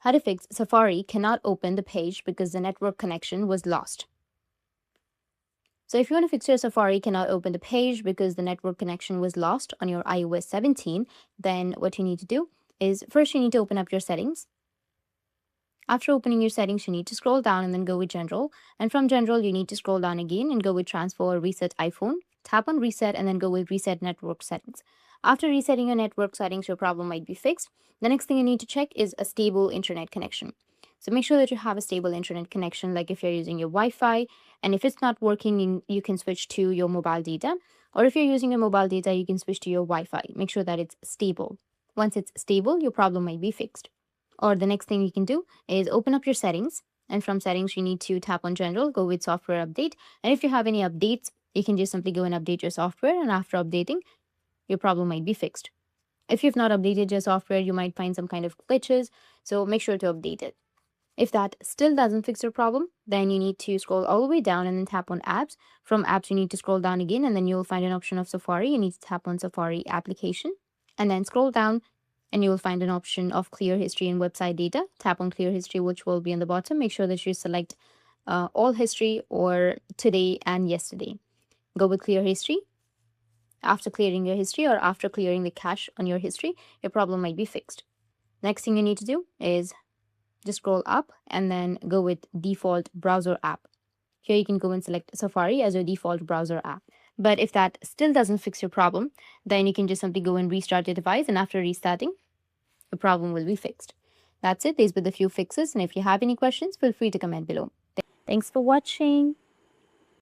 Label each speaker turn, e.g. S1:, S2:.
S1: How to fix Safari cannot open the page because the network connection was lost. So if you want to fix your Safari cannot open the page because the network connection was lost on your iOS 17, then what you need to do is first you need to open up your settings. After opening your settings, you need to scroll down and then go with General. And from General, you need to scroll down again and go with Transfer or Reset iPhone. Tap on Reset and then go with Reset Network Settings. After resetting your network settings, your problem might be fixed. The next thing you need to check is a stable internet connection. So make sure that you have a stable internet connection, like if you're using your Wi-Fi, and if it's not working, you can switch to your mobile data. Or if you're using your mobile data, you can switch to your Wi-Fi. Make sure that it's stable. Once it's stable, your problem might be fixed. Or the next thing you can do is open up your settings. And from settings, you need to tap on General, go with Software Update. And if you have any updates, you can just simply go and update your software. And after updating, your problem might be fixed. If you've not updated your software, you might find some kind of glitches. So make sure to update it. If that still doesn't fix your problem, then you need to scroll all the way down and then tap on apps. From apps, you need to scroll down again and then you'll find an option of Safari. You need to tap on Safari application and then scroll down and you will find an option of clear history and website data. Tap on clear history, which will be on the bottom. Make sure that you select all history or today and yesterday. Go with clear history. After clearing your history or after clearing the cache on your history, your problem might be fixed. Next thing you need to do is just scroll up and then go with default browser app. Here you can go and select Safari as your default browser app. But if that still doesn't fix your problem, then you can just simply go and restart your device, and after restarting, the problem will be fixed. That's it. These were the few fixes, and if you have any questions, feel free to comment below. Thanks for watching.